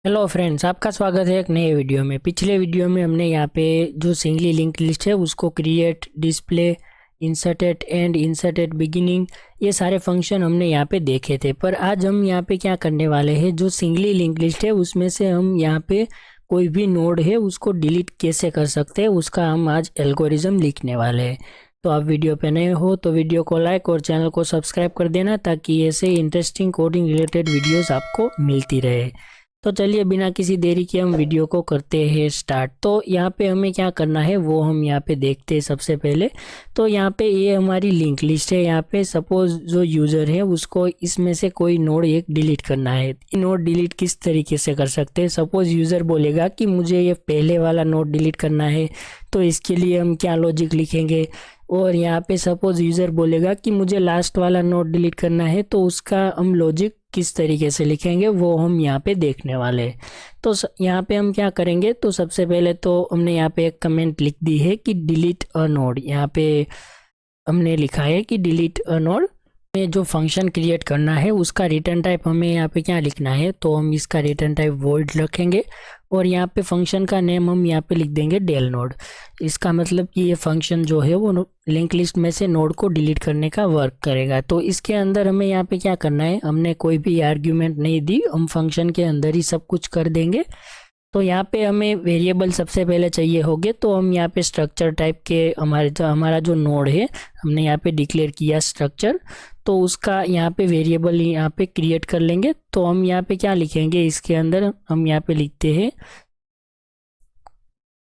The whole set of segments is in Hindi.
हेलो फ्रेंड्स, आपका स्वागत है एक नए वीडियो में। पिछले वीडियो में हमने यहाँ पे जो सिंगली लिंक लिस्ट है उसको create, display, inserted and inserted beginning, ये सारे फंक्शन हमने यहाँ पे देखे थे। पर आज हम यहाँ पे क्या करने वाले हैं, जो सिंगली लिंक लिस्ट है उसमें से हम यहाँ पे कोई भी नोड है उसको डिलीट कैसे कर सकते हैं, उसका हम आज एल्गोरिज्म लिखने वाले हैं। तो आप वीडियो पे नए हो तो वीडियो को लाइक और चैनल को सब्सक्राइब कर देना, ताकि ऐसे इंटरेस्टिंग कोडिंग रिलेटेड वीडियोस आपको मिलती रहे। तो चलिए बिना किसी देरी के हम वीडियो को करते हैं स्टार्ट। तो यहाँ पे हमें क्या करना है वो हम यहाँ पे देखते हैं। सबसे पहले तो यहाँ पे ये हमारी लिंक लिस्ट है। यहाँ पे सपोज जो यूज़र है उसको इसमें से कोई नोड एक डिलीट करना है। नोड डिलीट किस तरीके से कर सकते हैं, सपोज यूज़र बोलेगा कि मुझे ये पहले वाला नोड डिलीट करना है, तो इसके लिए हम क्या लॉजिक लिखेंगे। और यहाँ पे सपोज यूज़र बोलेगा कि मुझे लास्ट वाला नोड डिलीट करना है, तो उसका हम लॉजिक किस तरीके से लिखेंगे वो हम यहाँ पे देखने वाले हैं। तो यहाँ पे हम क्या करेंगे, तो सबसे पहले तो हमने यहाँ पे एक कमेंट लिख दी है कि डिलीट अ नोड। यहाँ पे हमने लिखा है कि डिलीट अ नोड में जो फंक्शन क्रिएट करना है उसका रिटर्न टाइप हमें यहाँ पे क्या लिखना है, तो हम इसका रिटर्न टाइप वॉइड रखेंगे। और यहाँ पे फंक्शन का नेम हम यहाँ पे लिख देंगे डेल नोड। इसका मतलब कि ये फंक्शन जो है वो लिंक लिस्ट में से नोड को डिलीट करने का वर्क करेगा। तो इसके अंदर हमें यहाँ पे क्या करना है, हमने कोई भी आर्ग्यूमेंट नहीं दी, हम फंक्शन के अंदर ही सब कुछ कर देंगे। तो यहाँ पे हमें वेरिएबल सबसे पहले चाहिए होंगे, तो हम यहाँ पे स्ट्रक्चर टाइप के हमारा जो नोड है हमने यहाँ पे डिक्लेयर किया स्ट्रक्चर, तो उसका यहाँ पे वेरिएबल यहाँ पे क्रिएट कर लेंगे। तो हम यहाँ पे क्या लिखेंगे, इसके अंदर हम यहाँ पे लिखते हैं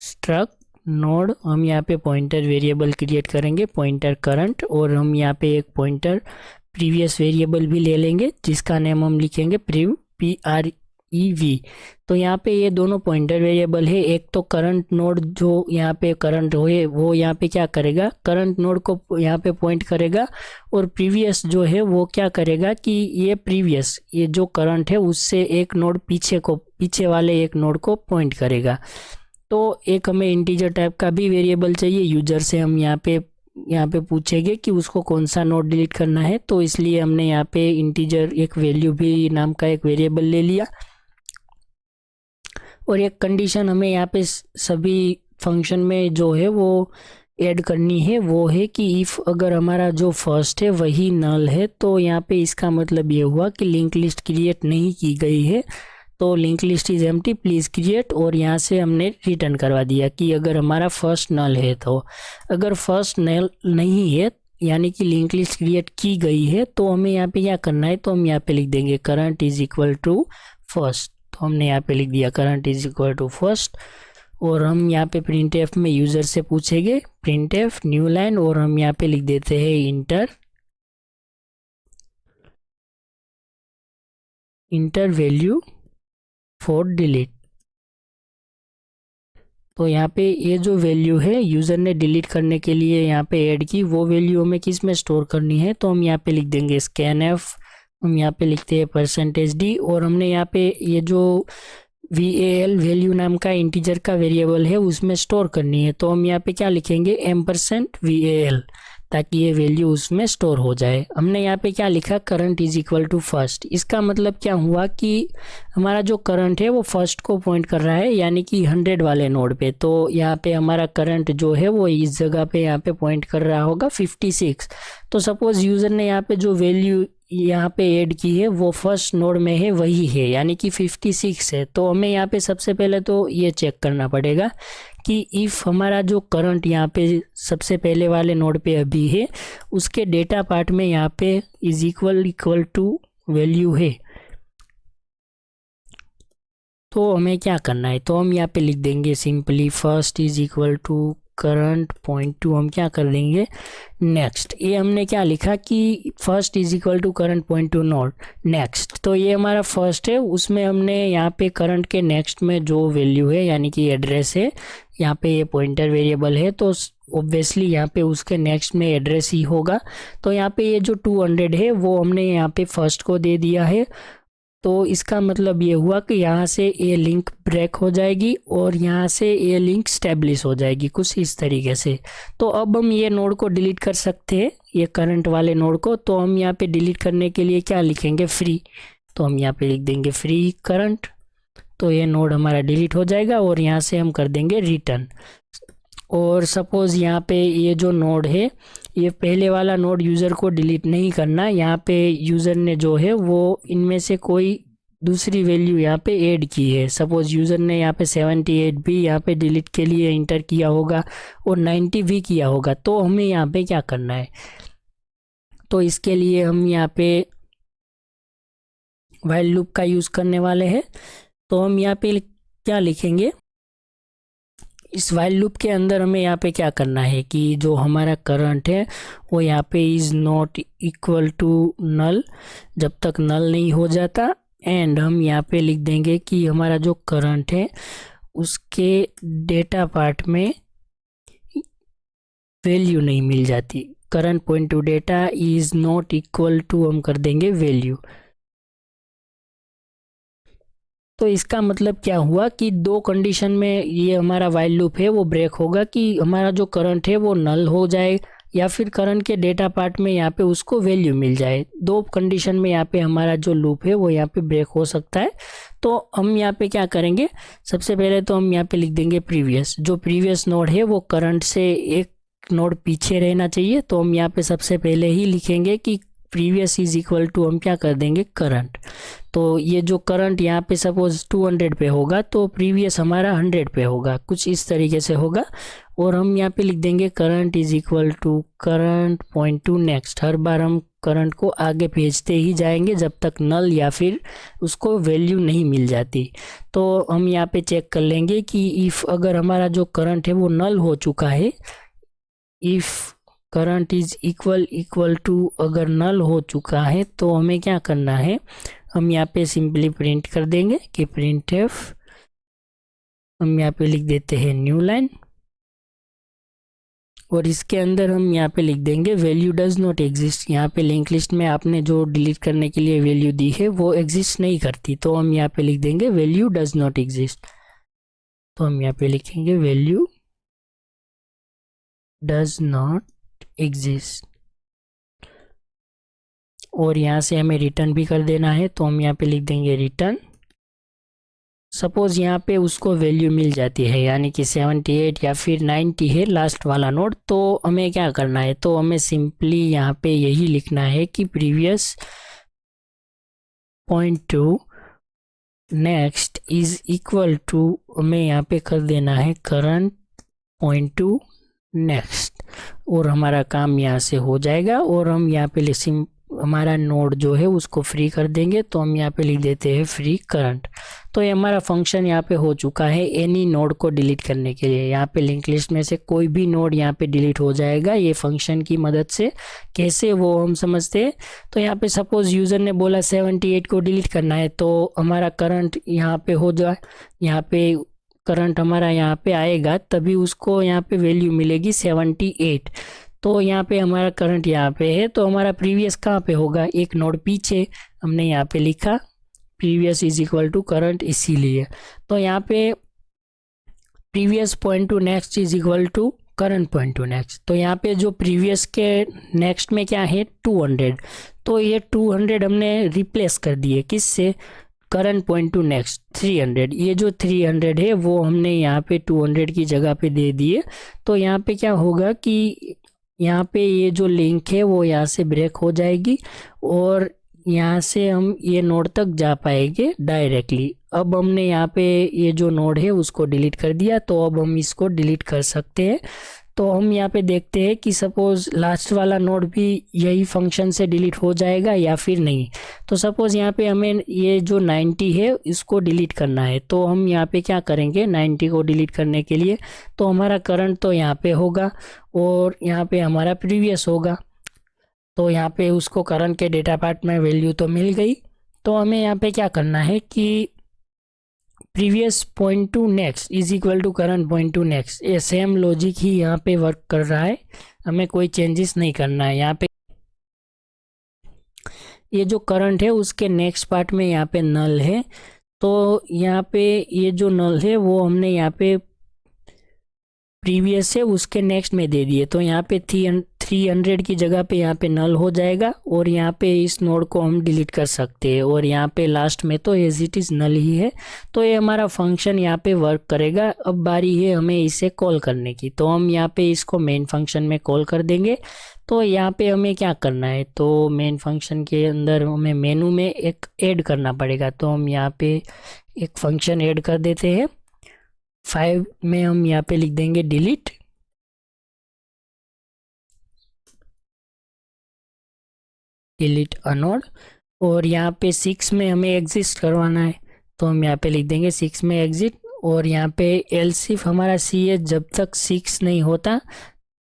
स्ट्रक्ट नोड। हम यहाँ पे पॉइंटर वेरिएबल क्रिएट करेंगे, पॉइंटर करंट, और हम यहाँ पे एक पॉइंटर प्रीवियस वेरिएबल भी ले लेंगे जिसका नेम हम लिखेंगे प्रीव, PREV। तो यहाँ पे ये दोनों पॉइंटर वेरिएबल है। एक तो करंट नोड जो यहाँ पे करंट हो वो यहाँ पे क्या करेगा, करंट नोड को यहाँ पे पॉइंट करेगा। और प्रीवियस जो है वो क्या करेगा कि ये प्रीवियस, ये जो करंट है उससे एक नोड पीछे वाले एक नोड को पॉइंट करेगा। तो एक हमें इंटीजर टाइप का भी वेरिएबल चाहिए। यूजर से हम यहाँ पे पूछेंगे कि उसको कौन सा नोड डिलीट करना है, तो इसलिए हमने यहाँ पे इंटीजर एक वैल्यू भी नाम का एक वेरिएबल ले लिया। और एक कंडीशन हमें यहाँ पे सभी फंक्शन में जो है वो ऐड करनी है, वो है कि इफ़ अगर हमारा जो फर्स्ट है वही नल है, तो यहाँ पे इसका मतलब ये हुआ कि लिंक लिस्ट क्रिएट नहीं की गई है, तो link list is empty please create. और यहाँ से हमने रिटर्न करवा दिया कि अगर हमारा फर्स्ट नल है। तो अगर फर्स्ट नल नहीं है यानी कि लिंक लिस्ट क्रिएट की गई है, तो हमें यहाँ पे क्या करना है, तो हम यहाँ पे लिख देंगे current is equal to first. तो हमने यहाँ पे लिख दिया current is equal to first. और हम यहाँ पे प्रिंट एफ में यूज़र से पूछेंगे प्रिंट एफ न्यू लाइन, और हम यहाँ पे लिख देते हैं इंटर वैल्यू फॉर डिलीट। तो यहाँ पे ये जो वैल्यू है यूज़र ने डिलीट करने के लिए यहाँ पे ऐड की, वो वैल्यू हमें किस में स्टोर करनी है, तो हम यहाँ पे लिख देंगे scanf। हम यहाँ पे लिखते हैं %d, और हमने यहाँ पे ये जो val वैल्यू नाम का इंटीजर का वेरिएबल है उसमें स्टोर करनी है। तो हम यहाँ पे क्या लिखेंगे %val, ताकि ये वैल्यू उसमें स्टोर हो जाए। हमने यहाँ पे क्या लिखा, current is equal to first. इसका मतलब क्या हुआ कि हमारा जो करंट है वो फर्स्ट को पॉइंट कर रहा है, यानी कि 100 वाले नोड पे। तो यहाँ पे हमारा करंट जो है वो इस जगह पे यहाँ पे पॉइंट कर रहा होगा 56। तो सपोज यूज़र ने यहाँ पे जो वैल्यू यहाँ पे ऐड की है वो फर्स्ट नोड में है वही है, यानी कि 56 है। तो हमें यहाँ पे सबसे पहले तो ये चेक करना पड़ेगा कि इफ़ हमारा जो करंट यहाँ पे सबसे पहले वाले नोड पे अभी है उसके डेटा पार्ट में यहाँ पे इज इक्वल टू वैल्यू है, तो हमें क्या करना है, तो हम यहाँ पे लिख देंगे simply first is equal to current point to, हम क्या कर देंगे नेक्स्ट। ये हमने क्या लिखा कि first is equal to current point to node next. तो ये हमारा फर्स्ट है, उसमें हमने यहाँ पे करंट के नेक्स्ट में जो वैल्यू है यानी कि एड्रेस है, यहाँ पे ये पॉइंटर वेरिएबल है, तो ऑब्वियसली यहाँ पे उसके नेक्स्ट में एड्रेस ही होगा। तो यहाँ पे ये जो 200 है वो हमने यहाँ पे फर्स्ट को दे दिया है। तो इसका मतलब ये हुआ कि यहाँ से ये लिंक ब्रेक हो जाएगी और यहाँ से ये लिंक स्टेब्लिश हो जाएगी कुछ इस तरीके से। तो अब हम ये नोड को डिलीट कर सकते हैं, ये करंट वाले नोड को। तो हम यहाँ पे डिलीट करने के लिए क्या लिखेंगे, फ्री। तो हम यहाँ पे लिख देंगे फ्री करंट। तो ये नोड हमारा डिलीट हो जाएगा और यहाँ से हम कर देंगे रिटर्न। और सपोज़ यहाँ पे ये जो नोड है, ये पहले वाला नोड यूज़र को डिलीट नहीं करना, यहाँ पे यूज़र ने जो है वो इनमें से कोई दूसरी वैल्यू यहाँ पे ऐड की है। सपोज़ यूज़र ने यहाँ पे 78 भी यहाँ पे डिलीट के लिए इंटर किया होगा और 90 भी किया होगा, तो हमें यहाँ पे क्या करना है, तो इसके लिए हम यहाँ पे व्हाइल लूप का यूज़ करने वाले हैं। तो हम यहाँ पे क्या लिखेंगे, इस व्हाइल लूप के अंदर हमें यहाँ पे क्या करना है कि जो हमारा करंट है वो यहाँ पे is not equal to null, जब तक नल नहीं हो जाता। एंड हम यहाँ पे लिख देंगे कि हमारा जो करंट है उसके डेटा पार्ट में वैल्यू नहीं मिल जाती। Current point to data is not equal to हम कर देंगे वैल्यू। तो इसका मतलब क्या हुआ कि दो कंडीशन में ये हमारा व्हाइल लूप है वो ब्रेक होगा, कि हमारा जो करंट है वो नल हो जाए या फिर करंट के डेटा पार्ट में यहाँ पे उसको वैल्यू मिल जाए। दो कंडीशन में यहाँ पे हमारा जो लूप है वो यहाँ पे ब्रेक हो सकता है। तो हम यहाँ पे क्या करेंगे, सबसे पहले तो हम यहाँ पे लिख देंगे प्रीवियस। जो प्रीवियस नोड है वो करंट से एक नोड पीछे रहना चाहिए, तो हम यहाँ पे सबसे पहले ही लिखेंगे कि प्रीवियस इज इक्वल टू हम क्या कर देंगे करंट। तो ये जो करंट यहाँ पे सपोज 200 पे होगा तो प्रीवियस हमारा 100 पे होगा, कुछ इस तरीके से होगा। और हम यहाँ पे लिख देंगे current is equal to current point to next. हर बार हम करंट को आगे भेजते ही जाएंगे जब तक नल या फिर उसको वैल्यू नहीं मिल जाती। तो हम यहाँ पे चेक कर लेंगे कि इफ़ अगर हमारा जो करंट है वो नल हो चुका है, if current is equal to अगर नल हो चुका है तो हमें क्या करना है, हम यहाँ पे सिंपली प्रिंट कर देंगे कि प्रिंट एफ, हम यहाँ पे लिख देते हैं न्यू लाइन और इसके अंदर हम यहाँ पे लिख देंगे वैल्यू डज नॉट एग्जिस्ट। यहाँ पे लिंक लिस्ट में आपने जो डिलीट करने के लिए वैल्यू दी है वो एग्जिस्ट नहीं करती, तो हम यहाँ पे लिख देंगे वैल्यू डज नॉट एग्जिस्ट। तो हम यहाँ पे लिखेंगे वैल्यू डज नॉट एग्जिस्ट और यहाँ से हमें रिटर्न भी कर देना है, तो हम यहाँ पे लिख देंगे रिटर्न। सपोज यहाँ पे उसको वैल्यू मिल जाती है, यानी कि 78 या फिर 90 है लास्ट वाला नोड, तो हमें क्या करना है, तो हमें सिंपली यहाँ पे यही लिखना है कि previous point to next is equal to, हमें यहाँ पे कर देना है करंट पॉइंट टू नेक्स्ट और हमारा काम यहाँ से हो जाएगा। और हम यहाँ पे हमारा नोड जो है उसको फ्री कर देंगे, तो हम यहाँ पे लिख देते हैं फ्री करंट। तो ये हमारा फंक्शन यहाँ पे हो चुका है एनी नोड को डिलीट करने के लिए। यहाँ पे लिंक लिस्ट में से कोई भी नोड यहाँ पे डिलीट हो जाएगा ये फंक्शन की मदद से। कैसे वो हम समझते हैं, तो यहाँ पे सपोज यूज़र ने बोला 78 को डिलीट करना है, तो हमारा करंट यहाँ पे हो जाए, यहाँ पे करंट हमारा यहाँ पे आएगा तभी उसको यहाँ पे वैल्यू मिलेगी 78। तो यहाँ पे हमारा करंट यहाँ पे है, तो हमारा प्रीवियस कहाँ पे होगा, एक नोड पीछे हमने यहाँ पे लिखा previous is equal to current, इसीलिए। तो यहाँ पे previous point to next is equal to current point to next. तो यहाँ पे जो प्रीवियस के नेक्स्ट में क्या है 200, तो ये 200 हमने रिप्लेस कर दिए किससे, करंट पॉइंट टू नेक्स्ट 300। ये जो 300 है वो हमने यहाँ पे 200 की जगह पे दे दिए। तो यहाँ पे क्या होगा कि यहाँ पे ये जो लिंक है वो यहाँ से ब्रेक हो जाएगी और यहाँ से हम ये नोड तक जा पाएंगे डायरेक्टली। अब हमने यहाँ पे ये जो नोड है उसको डिलीट कर दिया, तो अब हम इसको डिलीट कर सकते हैं। तो हम यहाँ पे देखते हैं कि सपोज़ लास्ट वाला नोड भी यही फंक्शन से डिलीट हो जाएगा या फिर नहीं। तो सपोज़ यहाँ पे हमें ये जो 90 है इसको डिलीट करना है, तो हम यहाँ पे क्या करेंगे 90 को डिलीट करने के लिए, तो हमारा करंट तो यहाँ पे होगा और यहाँ पे हमारा प्रीवियस होगा। तो यहाँ पे उसको करंट के डेटा पार्ट में वैल्यू तो मिल गई। तो हमें यहाँ पे क्या करना है कि previous point to next is equal to current point to next, ये सेम लॉजिक ही यहाँ पे वर्क कर रहा है, हमें कोई चेंजेस नहीं करना है। यहाँ पे ये जो करंट है उसके नेक्स्ट पार्ट में यहाँ पे नल है, तो यहाँ पे ये जो नल है वो हमने यहाँ पे प्रीवियस से उसके नेक्स्ट में दे दिए। तो यहाँ पे 300 की जगह पे यहाँ पे नल हो जाएगा और यहाँ पे इस नोड को हम डिलीट कर सकते हैं और यहाँ पे लास्ट में तो एज इट इज़ नल ही है। तो ये हमारा फंक्शन यहाँ पे वर्क करेगा। अब बारी है हमें इसे कॉल करने की, तो हम यहाँ पे इसको मेन फंक्शन में कॉल कर देंगे। तो यहाँ पे हमें क्या करना है, तो मेन फंक्शन के अंदर हमें मेनू में एक ऐड करना पड़ेगा। तो हम यहाँ पे एक फंक्शन ऐड कर देते हैं। 5 में हम यहाँ पे लिख देंगे डिलीट, अ नोड। और यहाँ पे 6 में हमें एग्जिस्ट करवाना है, तो हम यहाँ पे लिख देंगे 6 में एग्जिट। और यहाँ पे एल्स इफ हमारा सी है जब तक 6 नहीं होता,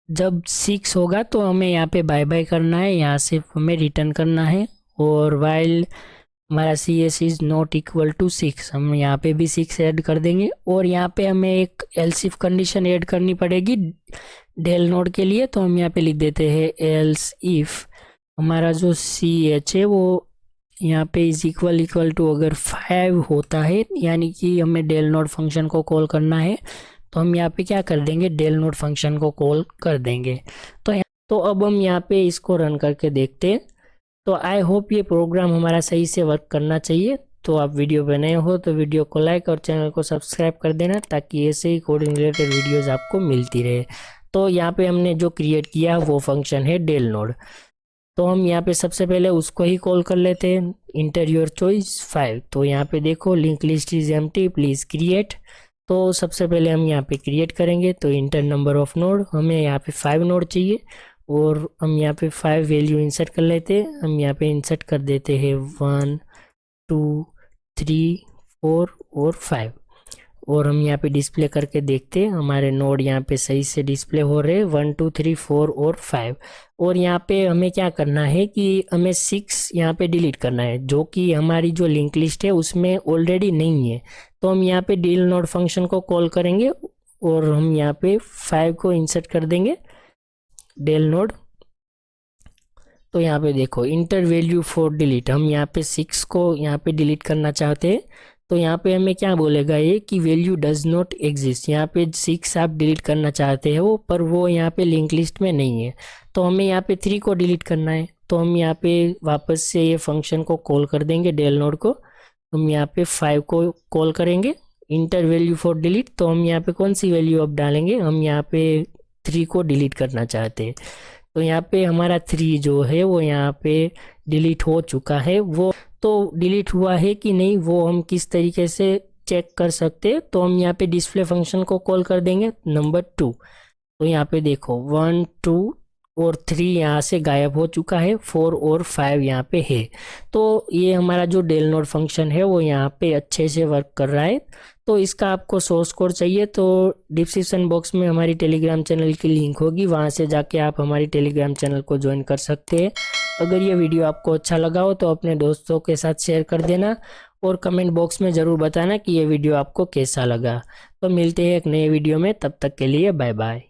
जब 6 होगा तो हमें यहाँ पे बाय बाय करना है, यहाँ से हमें रिटर्न करना है। और वाइल हमारा C S is not equal to 6, हम यहाँ पे भी 6 ऐड कर देंगे। और यहाँ पे हमें एक एल्स इफ कंडीशन ऐड करनी पड़ेगी डेल नोड के लिए। तो हम यहाँ पे लिख देते हैं एल्स इफ हमारा जो सी एच है वो यहाँ पे इज इक्वल टू अगर 5 होता है, यानी कि हमें डेल नोड फंक्शन को कॉल करना है, तो हम यहाँ पे क्या कर देंगे, डेल नोड फंक्शन को कॉल कर देंगे। तो अब हम यहाँ पे इसको रन करके देखते हैं। तो आई होप ये प्रोग्राम हमारा सही से वर्क करना चाहिए। तो आप वीडियो पे नए हो तो वीडियो को लाइक और चैनल को सब्सक्राइब कर देना, ताकि ऐसे ही कोडिंग रिलेटेड वीडियोस आपको मिलती रहे। तो यहाँ पे हमने जो क्रिएट किया वो फंक्शन है डेल नोड। तो हम यहाँ पे सबसे पहले उसको ही कॉल कर लेते हैं, इंटर योर चॉइस 5। तो यहाँ पे देखो link list is empty please create. तो सबसे पहले हम यहाँ पे क्रिएट करेंगे। तो इंटर नंबर ऑफ नोड, हमें यहाँ पे 5 नोड चाहिए और हम यहाँ पे 5 वैल्यू इंसर्ट कर लेते हैं। हम यहाँ पे इंसर्ट कर देते हैं 1 2 3 4 और 5। और हम यहाँ पे डिस्प्ले करके देखते हैं हमारे नोड यहाँ पे सही से डिस्प्ले हो रहे हैं 1 2 3 4 और 5। और यहाँ पे हमें क्या करना है कि हमें 6 यहाँ पे डिलीट करना है, जो कि हमारी जो लिंक लिस्ट है उसमें ऑलरेडी नहीं है। तो हम यहाँ पे डेल नोड फंक्शन को कॉल करेंगे और हम यहाँ पे 5 को इंसर्ट कर देंगे डेल नोड। तो यहाँ पे देखो इंटर वैल्यू फॉर डिलीट, हम यहाँ पे 6 को यहाँ पे डिलीट करना चाहते हैं। तो यहाँ पे हमें क्या बोलेगा ये कि वैल्यू डज नॉट एग्जिस्ट, यहाँ पे 6 आप डिलीट करना चाहते हो पर वो यहाँ पे लिंक लिस्ट में नहीं है। तो हमें यहाँ पे 3 को डिलीट करना है। तो हम यहाँ पे वापस से ये फंक्शन को कॉल कर देंगे डेल नोड को। हम यहाँ पे 5 को कॉल करेंगे इंटर वैल्यू फॉर डिलीट। तो हम यहाँ पे कौन सी वैल्यू अब डालेंगे, हम यहाँ पे 3 को डिलीट करना चाहते हैं। तो यहाँ पे हमारा 3 जो है वो यहाँ पे डिलीट हो चुका है। वो तो डिलीट हुआ है कि नहीं वो हम किस तरीके से चेक कर सकते हैं। तो हम यहाँ पे डिस्प्ले फंक्शन को कॉल कर देंगे नंबर 2। तो यहाँ पे देखो 1 2 और 3 यहाँ से गायब हो चुका है, 4 और 5 यहाँ पे है। तो ये हमारा जो डेल नोड फंक्शन है वो यहाँ पे अच्छे से वर्क कर रहा है। तो इसका आपको सोर्स कोड चाहिए तो डिस्क्रिप्शन बॉक्स में हमारी टेलीग्राम चैनल की लिंक होगी, वहाँ से जाके आप हमारी टेलीग्राम चैनल को ज्वाइन कर सकते हैं। अगर ये वीडियो आपको अच्छा लगा हो तो अपने दोस्तों के साथ शेयर कर देना और कमेंट बॉक्स में ज़रूर बताना कि ये वीडियो आपको कैसा लगा। तो मिलते हैं एक नए वीडियो में, तब तक के लिए बाय बाय।